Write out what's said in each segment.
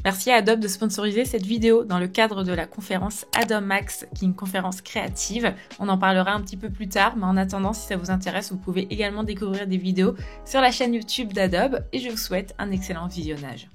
Merci à Adobe de sponsoriser cette vidéo dans le cadre de la conférence Adobe Max, qui est une conférence créative. On en parlera un petit peu plus tard, mais en attendant, si ça vous intéresse, vous pouvez également découvrir des vidéos sur la chaîne YouTube d'Adobe et je vous souhaite un excellent visionnage.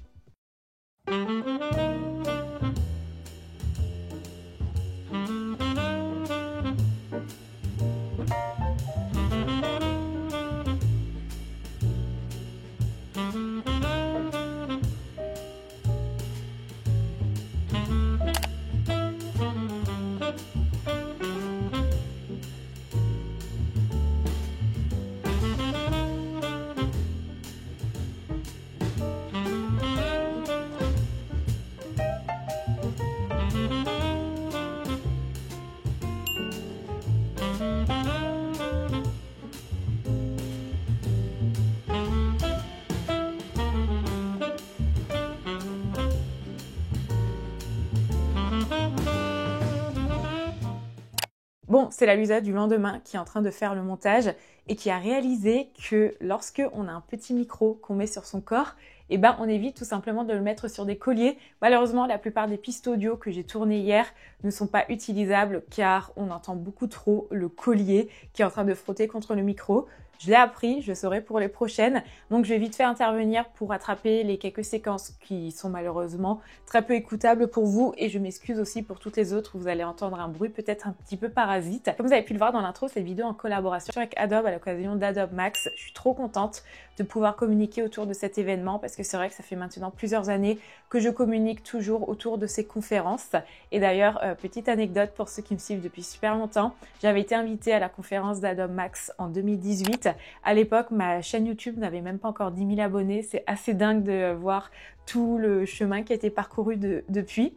Bon, c'est la Luisa du lendemain qui est en train de faire le montage et qui a réalisé que lorsque on a un petit micro qu'on met sur son corps, on évite tout simplement de le mettre sur des colliers. Malheureusement, la plupart des pistes audio que j'ai tournées hier ne sont pas utilisables car on entend beaucoup trop le collier qui est en train de frotter contre le micro. Je l'ai appris, je saurai pour les prochaines. Donc, je vais vite fait intervenir pour rattraper les quelques séquences qui sont malheureusement très peu écoutables pour vous. Et je m'excuse aussi pour toutes les autres où vous allez entendre un bruit peut-être un petit peu parasite. Comme vous avez pu le voir dans l'intro, cette vidéo en collaboration avec Adobe à l'occasion d'Adobe Max. Je suis trop contente de pouvoir communiquer autour de cet événement parce que c'est vrai que ça fait maintenant plusieurs années que je communique toujours autour de ces conférences. Et d'ailleurs, petite anecdote pour ceux qui me suivent depuis super longtemps, j'avais été invitée à la conférence d'Adobe Max en 2018. À l'époque, ma chaîne YouTube n'avait même pas encore 10 000 abonnés. C'est assez dingue de voir tout le chemin qui a été parcouru depuis.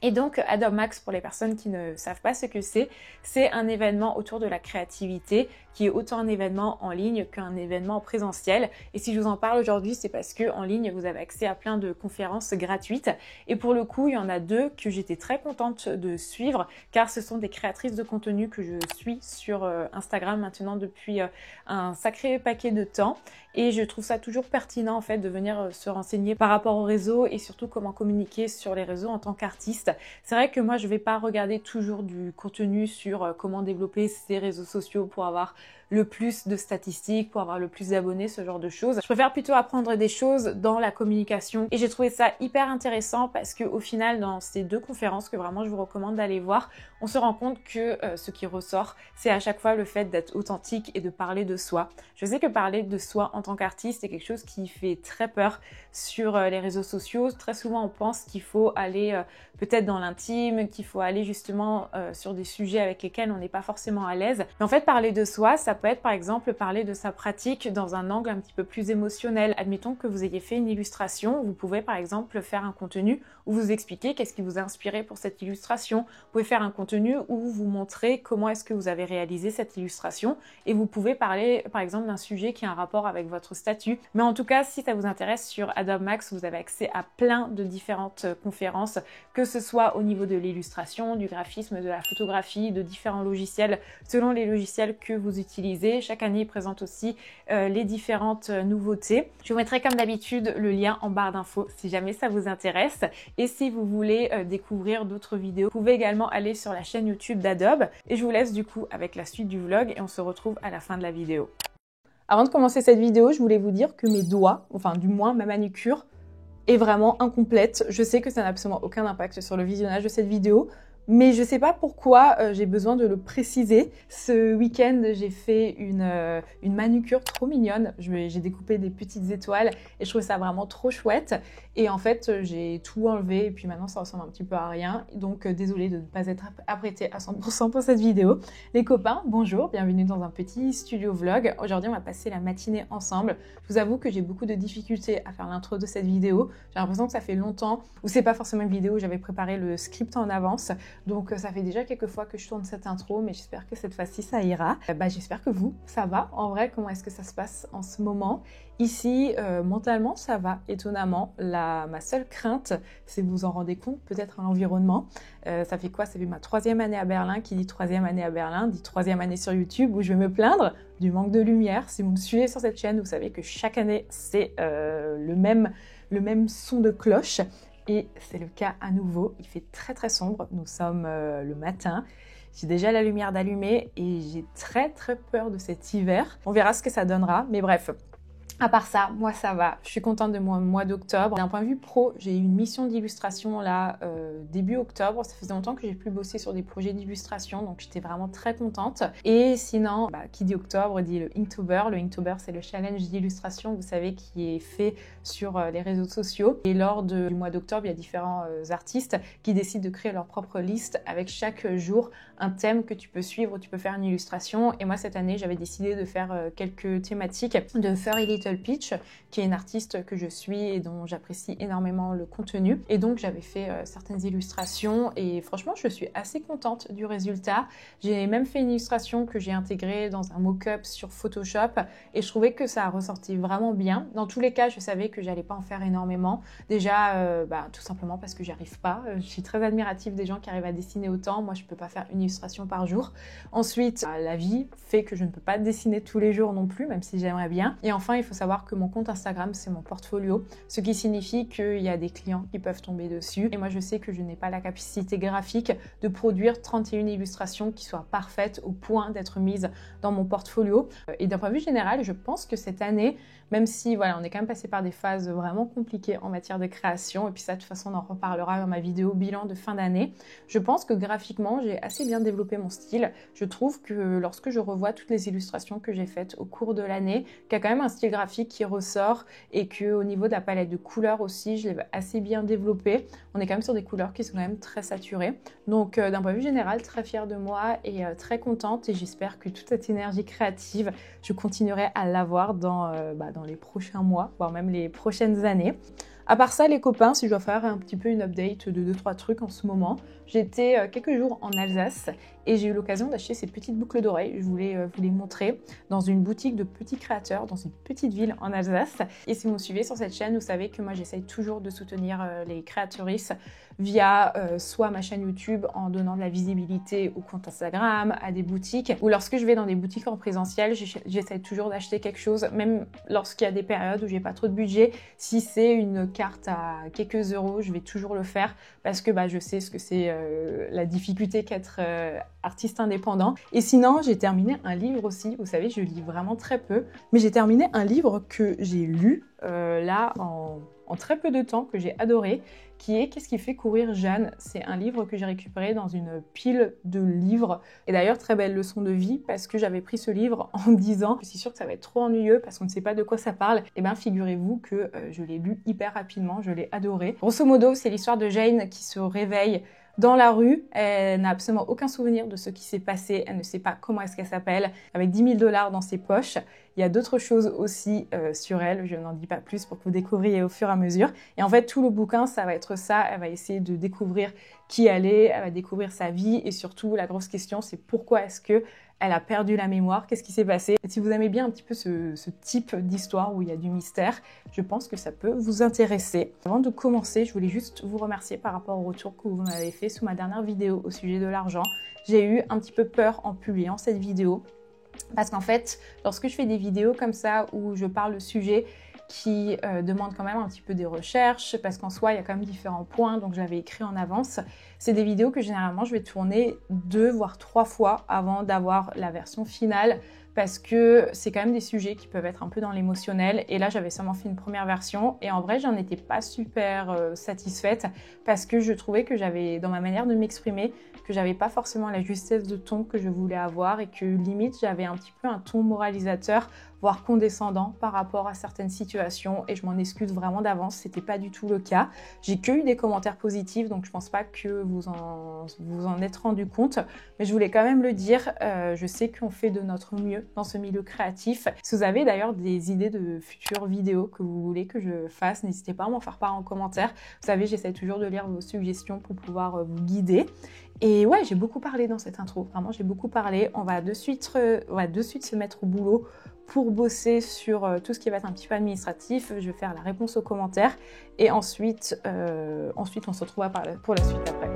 Et donc, Adobe Max, pour les personnes qui ne savent pas ce que c'est un événement autour de la créativité qui est autant un événement en ligne qu'un événement en présentiel. Et si je vous en parle aujourd'hui, c'est parce que en ligne, vous avez accès à plein de conférences gratuites. Et pour le coup, il y en a deux que j'étais très contente de suivre car ce sont des créatrices de contenu que je suis sur Instagram maintenant depuis un sacré paquet de temps. Et je trouve ça toujours pertinent en fait de venir se renseigner par rapport au réseau et surtout comment communiquer sur les réseaux en tant qu'artiste. C'est vrai que moi je vais pas regarder toujours du contenu sur comment développer ses réseaux sociaux pour avoir le plus de statistiques, pour avoir le plus d'abonnés, ce genre de choses. Je préfère plutôt apprendre des choses dans la communication et j'ai trouvé ça hyper intéressant parce que au final dans ces deux conférences que vraiment je vous recommande d'aller voir, on se rend compte que ce qui ressort c'est à chaque fois le fait d'être authentique et de parler de soi. Je sais que parler de soi en tant qu'artiste c'est quelque chose qui fait très peur sur les réseaux sociaux. Très souvent on pense qu'il faut aller peut-être dans l'intime, qu'il faut aller justement sur des sujets avec lesquels on n'est pas forcément à l'aise. Mais en fait parler de soi, ça peut être par exemple parler de sa pratique dans un angle un petit peu plus émotionnel. Admettons que vous ayez fait une illustration, vous pouvez par exemple faire un contenu où vous expliquez qu'est-ce qui vous a inspiré pour cette illustration. Vous pouvez faire un contenu où vous montrez comment est-ce que vous avez réalisé cette illustration et vous pouvez parler par exemple d'un sujet qui a un rapport avec votre statut. Mais en tout cas, si ça vous intéresse, sur Adobe Max, vous avez accès à plein de différentes conférences, que ce soit au niveau de l'illustration, du graphisme, de la photographie, de différents logiciels, selon les logiciels que vous utilisez. Chaque année, ils présentent aussi les différentes nouveautés. Je vous mettrai comme d'habitude le lien en barre d'infos si jamais ça vous intéresse. Et si vous voulez découvrir d'autres vidéos, vous pouvez également aller sur la chaîne YouTube d'Adobe. Et je vous laisse du coup avec la suite du vlog et on se retrouve à la fin de la vidéo. Avant de commencer cette vidéo, je voulais vous dire que mes doigts, enfin du moins ma manucure, est vraiment incomplète. Je sais que ça n'a absolument aucun impact sur le visionnage de cette vidéo, mais je sais pas pourquoi j'ai besoin de le préciser. Ce week-end, j'ai fait une manucure trop mignonne. J'ai découpé des petites étoiles et je trouve ça vraiment trop chouette. Et en fait, j'ai tout enlevé et puis maintenant ça ressemble un petit peu à rien. Donc désolée de ne pas être apprêtée à 100% pour cette vidéo. Les copains, bonjour, bienvenue dans un petit studio vlog. Aujourd'hui, on va passer la matinée ensemble. Je vous avoue que j'ai beaucoup de difficultés à faire l'intro de cette vidéo. J'ai l'impression que ça fait longtemps, ou c'est pas forcément une vidéo où j'avais préparé le script en avance. Donc ça fait déjà quelques fois que je tourne cette intro, mais j'espère que cette fois-ci ça ira. J'espère que vous, ça va. En vrai, comment est-ce que ça se passe en ce moment? Ici, mentalement, ça va, étonnamment. Ma seule crainte, c'est vous en rendez compte, peut-être à l'environnement. Ça fait quoi? Ça fait ma 3e année à Berlin. Qui dit 3e année à Berlin, dit 3e année sur YouTube, où je vais me plaindre du manque de lumière. Si vous me suivez sur cette chaîne, vous savez que chaque année, c'est le même son de cloche. et c'est le cas à nouveau. Il fait très très sombre, nous sommes le matin. J'ai déjà la lumière d'allumer et j'ai très très peur de cet hiver. On verra ce que ça donnera, mais bref. À part ça, moi ça va, je suis contente de mon mois d'octobre. D'un point de vue pro, j'ai eu une mission d'illustration là début octobre. Ça faisait longtemps que j'ai plus bossé sur des projets d'illustration, donc j'étais vraiment très contente. Et sinon, qui dit octobre dit le Inktober. Le Inktober, c'est le challenge d'illustration, vous savez, qui est fait sur les réseaux sociaux. Et lors du mois d'octobre, il y a différents artistes qui décident de créer leur propre liste avec chaque jour un thème que tu peux suivre, tu peux faire une illustration. Et moi cette année, j'avais décidé de faire quelques thématiques de Furry Little Peach, qui est une artiste que je suis et dont j'apprécie énormément le contenu. Et donc j'avais fait certaines illustrations et franchement je suis assez contente du résultat. J'ai même fait une illustration que j'ai intégrée dans un mock-up sur Photoshop et je trouvais que ça a ressorti vraiment bien. Dans tous les cas, je savais que j'allais pas en faire énormément. Déjà, tout simplement parce que j'y arrive pas. Je suis très admirative des gens qui arrivent à dessiner autant. Moi, je peux pas faire une illustration par jour. Ensuite, la vie fait que je ne peux pas dessiner tous les jours non plus, même si j'aimerais bien. Et enfin, il faut savoir que mon compte Instagram, c'est mon portfolio, ce qui signifie qu'il y a des clients qui peuvent tomber dessus. Et moi, je sais que je n'ai pas la capacité graphique de produire 31 illustrations qui soient parfaites au point d'être mises dans mon portfolio. Et d'un point de vue général, je pense que cette année, même si voilà, on est quand même passé par des phases vraiment compliquées en matière de création, et puis ça, de toute façon, on en reparlera dans ma vidéo bilan de fin d'année, je pense que graphiquement, j'ai assez bien développé mon style. Je trouve que lorsque je revois toutes les illustrations que j'ai faites au cours de l'année, qu'il y a quand même un style graphique qui ressort et qu'au niveau de la palette de couleurs aussi, je l'ai assez bien développé. On est quand même sur des couleurs qui sont quand même très saturées. Donc d'un point de vue général, très fière de moi et très contente, et j'espère que toute cette énergie créative, je continuerai à l'avoir dans les prochains mois, voire même les prochaines années. À part ça, les copains, si je dois faire un petit peu une update de 2-3 trucs en ce moment, j'étais quelques jours en Alsace et j'ai eu l'occasion d'acheter ces petites boucles d'oreilles. Je voulais vous les montrer dans une boutique de petits créateurs, dans une petite ville en Alsace. Et si vous me suivez sur cette chaîne, vous savez que moi j'essaye toujours de soutenir les créatrices via soit ma chaîne YouTube en donnant de la visibilité au compte Instagram, à des boutiques, ou lorsque je vais dans des boutiques en présentiel, j'essaie toujours d'acheter quelque chose, même lorsqu'il y a des périodes où j'ai pas trop de budget. Si c'est une carte à quelques euros, je vais toujours le faire parce que je sais ce que c'est la difficulté qu'être artiste indépendant. Et sinon, j'ai terminé un livre aussi. Vous savez, je lis vraiment très peu, mais j'ai terminé un livre que j'ai lu là en très peu de temps, que j'ai adoré, qui est Qu'est-ce qui fait courir Jeanne. C'est un livre que j'ai récupéré dans une pile de livres. Et d'ailleurs, très belle leçon de vie, parce que j'avais pris ce livre en me disant, je suis sûre que ça va être trop ennuyeux parce qu'on ne sait pas de quoi ça parle. Et bien, figurez-vous que je l'ai lu hyper rapidement, je l'ai adoré. Grosso modo, c'est l'histoire de Jane qui se réveille dans la rue. Elle n'a absolument aucun souvenir de ce qui s'est passé. Elle ne sait pas comment est-ce qu'elle s'appelle, avec 10 000 $ dans ses poches. Il y a d'autres choses aussi sur elle, je n'en dis pas plus pour que vous découvriez au fur et à mesure. Et en fait, tout le bouquin, ça va être ça. Elle va essayer de découvrir qui elle est, elle va découvrir sa vie et surtout, la grosse question, c'est pourquoi est-ce que elle a perdu la mémoire, qu'est-ce qui s'est passé. Et si vous aimez bien un petit peu ce type d'histoire où il y a du mystère, je pense que ça peut vous intéresser. Avant de commencer, je voulais juste vous remercier par rapport au retour que vous m'avez fait sous ma dernière vidéo au sujet de l'argent. J'ai eu un petit peu peur en publiant cette vidéo parce qu'en fait, lorsque je fais des vidéos comme ça où je parle de sujets qui demandent quand même un petit peu des recherches, parce qu'en soi, il y a quand même différents points, donc je l'avais écrit en avance. C'est des vidéos que généralement, je vais tourner 2 voire 3 fois avant d'avoir la version finale, parce que c'est quand même des sujets qui peuvent être un peu dans l'émotionnel. Et là, j'avais seulement fait une première version, et en vrai, j'en étais pas super satisfaite, parce que je trouvais que j'avais, dans ma manière de m'exprimer, que j'avais pas forcément la justesse de ton que je voulais avoir, et que limite, j'avais un petit peu un ton moralisateur, voire condescendant par rapport à certaines situations, et je m'en excuse vraiment d'avance, c'était pas du tout le cas. J'ai que eu des commentaires positifs, donc je pense pas que vous en êtes rendu compte, mais je voulais quand même le dire. Je sais qu'on fait de notre mieux dans ce milieu créatif. Si vous avez d'ailleurs des idées de futures vidéos que vous voulez que je fasse, n'hésitez pas à m'en faire part en commentaire. Vous savez, j'essaie toujours de lire vos suggestions pour pouvoir vous guider. Et ouais, j'ai beaucoup parlé dans cette intro, vraiment j'ai beaucoup parlé. On va de suite se mettre au boulot pour bosser sur tout ce qui va être un petit peu administratif. Je vais faire la réponse aux commentaires et ensuite on se retrouvera pour la suite après.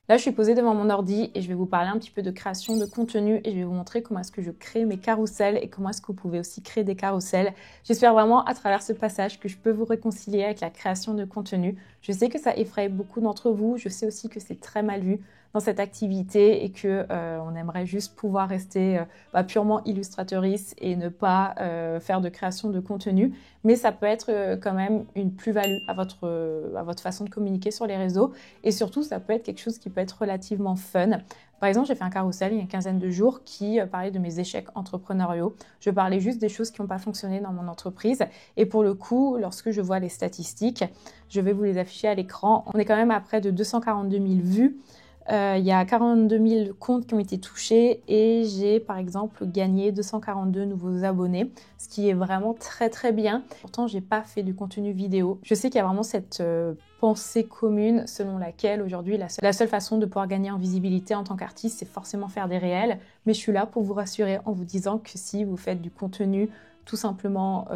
Là, je suis posée devant mon ordi et je vais vous parler un petit peu de création de contenu et je vais vous montrer comment est-ce que je crée mes carousels et comment est-ce que vous pouvez aussi créer des carousels. J'espère vraiment à travers ce passage que je peux vous réconcilier avec la création de contenu. Je sais que ça effraie beaucoup d'entre vous. Je sais aussi que c'est très mal vu dans cette activité et que on aimerait juste pouvoir rester purement illustratrice et ne pas faire de création de contenu. Mais ça peut être quand même une plus-value à votre façon de communiquer sur les réseaux. Et surtout, ça peut être quelque chose qui peut être relativement fun. Par exemple, j'ai fait un carrousel il y a une quinzaine de jours qui parlait de mes échecs entrepreneuriaux. Je parlais juste des choses qui n'ont pas fonctionné dans mon entreprise. Et pour le coup, lorsque je vois les statistiques, je vais vous les afficher à l'écran. On est quand même à près de 242 000 vues. Il y a 42 000 comptes qui ont été touchés et j'ai par exemple gagné 242 nouveaux abonnés, ce qui est vraiment très très bien. Pourtant, j'ai pas fait du contenu vidéo. Je sais qu'il y a vraiment cette pensée commune selon laquelle aujourd'hui la seule façon de pouvoir gagner en visibilité en tant qu'artiste, c'est forcément faire des réels. Mais je suis là pour vous rassurer en vous disant que si vous faites du contenu tout simplement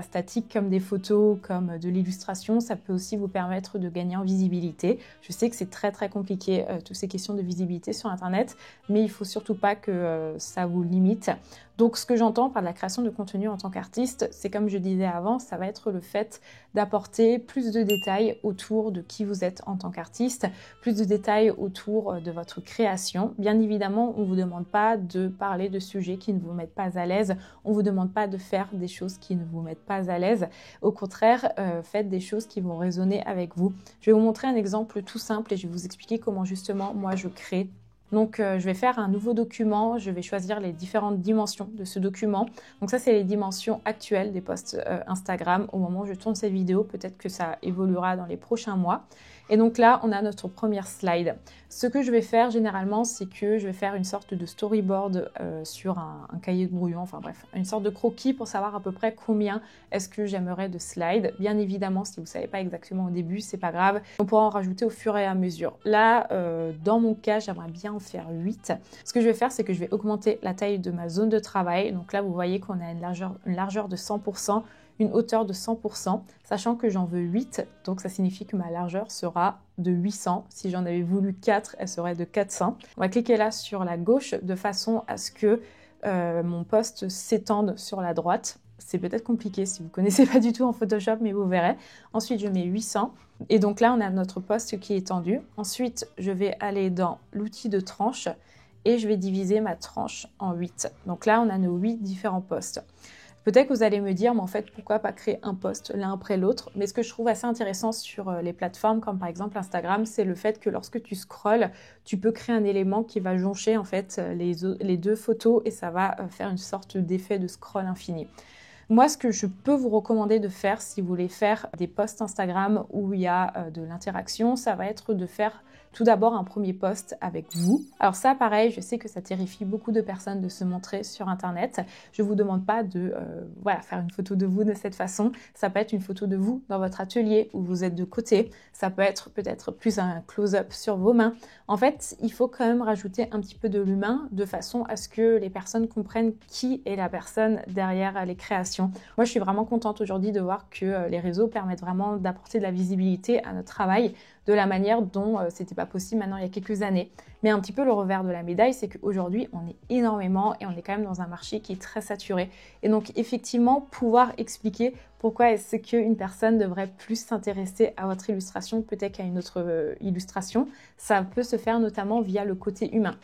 statique comme des photos, comme de l'illustration, ça peut aussi vous permettre de gagner en visibilité. Je sais que c'est très très compliqué toutes ces questions de visibilité sur internet, mais il ne faut surtout pas que ça vous limite. Donc ce que j'entends par la création de contenu en tant qu'artiste, c'est comme je disais avant, ça va être le fait d'apporter plus de détails autour de qui vous êtes en tant qu'artiste, plus de détails autour de votre création. Bien évidemment, on ne vous demande pas de parler de sujets qui ne vous mettent pas à l'aise, on ne vous demande pas de faire des choses qui ne vous mettent pas à l'aise. Au contraire, faites des choses qui vont résonner avec vous. Je vais vous montrer un exemple tout simple et je vais vous expliquer comment justement moi je crée. Donc, je vais faire un nouveau document, je vais choisir les différentes dimensions de ce document. Donc ça, c'est les dimensions actuelles des posts Instagram. Au moment où je tourne cette vidéo, peut-être que ça évoluera dans les prochains mois. Et donc là, on a notre première slide. Ce que je vais faire généralement, c'est que je vais faire une sorte de storyboard sur un cahier de brouillon, enfin bref, une sorte de croquis pour savoir à peu près combien est-ce que j'aimerais de slides. Bien évidemment, si vous ne savez pas exactement au début, c'est pas grave. On pourra en rajouter au fur et à mesure. Là, dans mon cas, j'aimerais bien en faire 8. Ce que je vais faire, c'est que je vais augmenter la taille de ma zone de travail. Donc là, vous voyez qu'on a une largeur de 100%. Une hauteur de 100%, sachant que j'en veux 8, donc ça signifie que ma largeur sera de 800. Si j'en avais voulu 4, elle serait de 400. On va cliquer là sur la gauche de façon à ce que mon poste s'étende sur la droite. C'est peut-être compliqué si vous ne connaissez pas du tout en Photoshop, mais vous verrez. Ensuite, je mets 800. Et donc là, on a notre poste qui est étendu. Ensuite, je vais aller dans l'outil de tranche et je vais diviser ma tranche en 8. Donc là, on a nos 8 différents postes. Peut-être que vous allez me dire, mais en fait, pourquoi pas créer un post l'un après l'autre? Mais ce que je trouve assez intéressant sur les plateformes, comme par exemple Instagram, c'est le fait que lorsque tu scrolles, tu peux créer un élément qui va joncher en fait les deux photos et ça va faire une sorte d'effet de scroll infini. Moi, ce que je peux vous recommander de faire si vous voulez faire des posts Instagram où il y a de l'interaction, ça va être de faire tout d'abord un premier post avec vous. Alors ça, pareil, je sais que ça terrifie beaucoup de personnes de se montrer sur Internet. Je ne vous demande pas de faire une photo de vous de cette façon. Ça peut être une photo de vous dans votre atelier où vous êtes de côté. Ça peut être peut-être plus un close-up sur vos mains. En fait, il faut quand même rajouter un petit peu de l'humain de façon à ce que les personnes comprennent qui est la personne derrière les créations. Moi, je suis vraiment contente aujourd'hui de voir que les réseaux permettent vraiment d'apporter de la visibilité à notre travail de la manière dont c'était pas possible maintenant il y a quelques années. Mais un petit peu le revers de la médaille, c'est qu'aujourd'hui, on est énormément et on est quand même dans un marché qui est très saturé. Et donc, effectivement, pouvoir expliquer pourquoi est-ce qu'une personne devrait plus s'intéresser à votre illustration peut-être qu'à une autre illustration, ça peut se faire notamment via le côté humain.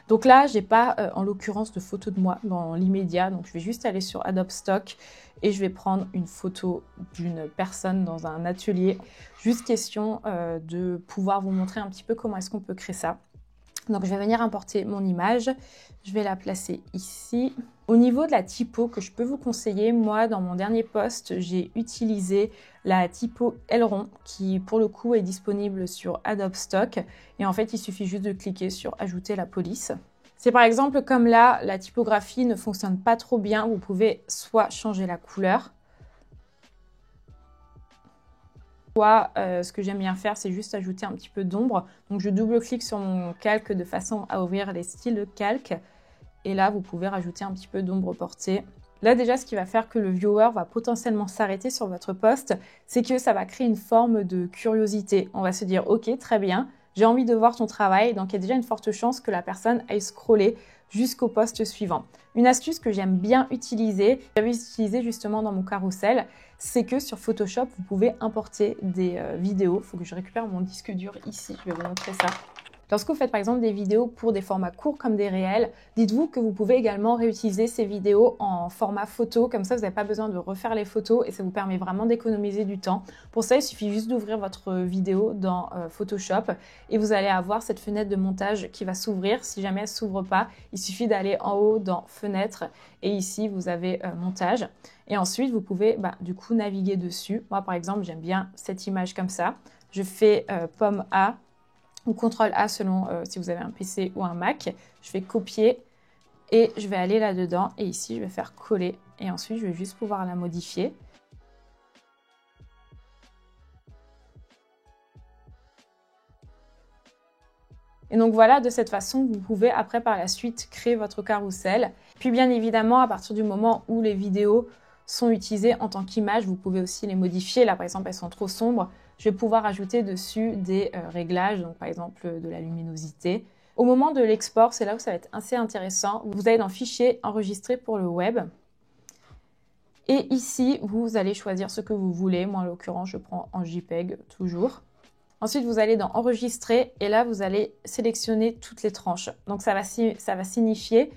Donc là, j'ai pas en l'occurrence de photo de moi dans l'immédiat, donc je vais juste aller sur Adobe Stock et je vais prendre une photo d'une personne dans un atelier. Juste question de pouvoir vous montrer un petit peu comment est-ce qu'on peut créer ça. Donc je vais venir importer mon image, je vais la placer ici. Au niveau de la typo que je peux vous conseiller, moi dans mon dernier post, j'ai utilisé la typo aileron qui pour le coup est disponible sur Adobe Stock. Et en fait, il suffit juste de cliquer sur ajouter la police. C'est par exemple comme là, la typographie ne fonctionne pas trop bien, vous pouvez soit changer la couleur, soit ce que j'aime bien faire, c'est juste ajouter un petit peu d'ombre. Donc je double-clique sur mon calque de façon à ouvrir les styles de calque. Et là, vous pouvez rajouter un petit peu d'ombre portée. Là, déjà, ce qui va faire que le viewer va potentiellement s'arrêter sur votre post, c'est que ça va créer une forme de curiosité. On va se dire, ok, très bien, j'ai envie de voir ton travail, donc il y a déjà une forte chance que la personne aille scroller jusqu'au post suivant. Une astuce que j'aime bien utiliser, j'avais utilisé justement dans mon carrousel, c'est que sur Photoshop, vous pouvez importer des vidéos. Il faut que je récupère mon disque dur ici, je vais vous montrer ça. Lorsque vous faites par exemple des vidéos pour des formats courts comme des réels, dites-vous que vous pouvez également réutiliser ces vidéos en format photo, comme ça vous n'avez pas besoin de refaire les photos et ça vous permet vraiment d'économiser du temps. Pour ça, il suffit juste d'ouvrir votre vidéo dans Photoshop et vous allez avoir cette fenêtre de montage qui va s'ouvrir. Si jamais elle ne s'ouvre pas, il suffit d'aller en haut dans Fenêtre et ici vous avez Montage. Et ensuite, vous pouvez du coup naviguer dessus. Moi par exemple, j'aime bien cette image comme ça. Je fais pomme A ou CTRL A selon si vous avez un PC ou un Mac. Je vais copier et je vais aller là-dedans et ici je vais faire coller et ensuite je vais juste pouvoir la modifier. Et donc voilà, de cette façon, vous pouvez après par la suite créer votre carrousel. Puis bien évidemment, à partir du moment où les vidéos sont utilisées en tant qu'image, vous pouvez aussi les modifier. Là par exemple, elles sont trop sombres. Je vais pouvoir ajouter dessus des réglages, donc par exemple de la luminosité. Au moment de l'export, c'est là où ça va être assez intéressant. Vous allez dans Fichier, Enregistrer pour le web. Et ici, vous allez choisir ce que vous voulez. Moi, en l'occurrence, je prends en JPEG toujours. Ensuite, vous allez dans Enregistrer et là, vous allez sélectionner toutes les tranches. Donc, ça va signifier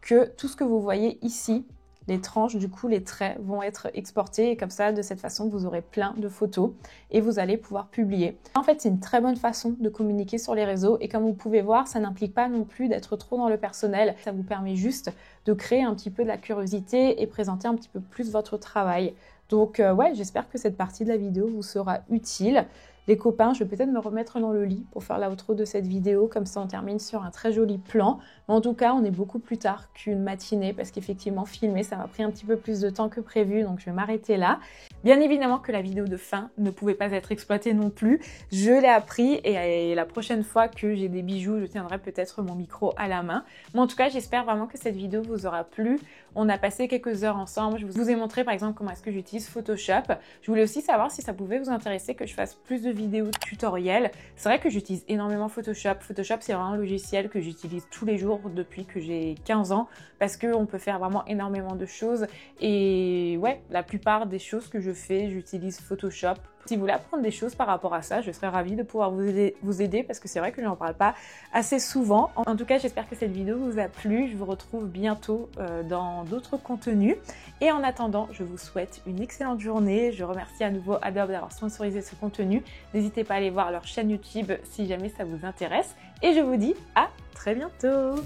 que tout ce que vous voyez ici, les tranches, du coup, les traits vont être exportés et comme ça, de cette façon, vous aurez plein de photos et vous allez pouvoir publier. En fait, c'est une très bonne façon de communiquer sur les réseaux et comme vous pouvez voir, ça n'implique pas non plus d'être trop dans le personnel. Ça vous permet juste de créer un petit peu de la curiosité et présenter un petit peu plus votre travail. Donc, ouais, j'espère que cette partie de la vidéo vous sera utile. Les copains, je vais peut-être me remettre dans le lit pour faire l'outro de cette vidéo, comme ça on termine sur un très joli plan. Mais en tout cas, on est beaucoup plus tard qu'une matinée parce qu'effectivement, filmer, ça m'a pris un petit peu plus de temps que prévu, donc je vais m'arrêter là. Bien évidemment que la vidéo de fin ne pouvait pas être exploitée non plus. Je l'ai appris et la prochaine fois que j'ai des bijoux, je tiendrai peut-être mon micro à la main. Mais en tout cas, j'espère vraiment que cette vidéo vous aura plu. On a passé quelques heures ensemble. Je vous ai montré par exemple comment est-ce que j'utilise Photoshop. Je voulais aussi savoir si ça pouvait vous intéresser que je fasse plus de vidéos tutoriels. C'est vrai que j'utilise énormément Photoshop. Photoshop, c'est vraiment un logiciel que j'utilise tous les jours depuis que j'ai 15 ans parce qu'on peut faire vraiment énormément de choses. Et ouais, la plupart des choses que je fais, j'utilise Photoshop. Si vous voulez apprendre des choses par rapport à ça, je serais ravie de pouvoir vous aider parce que c'est vrai que je n'en parle pas assez souvent. En tout cas, j'espère que cette vidéo vous a plu. Je vous retrouve bientôt dans d'autres contenus. Et en attendant, je vous souhaite une excellente journée. Je remercie à nouveau Adobe d'avoir sponsorisé ce contenu. N'hésitez pas à aller voir leur chaîne YouTube si jamais ça vous intéresse. Et je vous dis à très bientôt!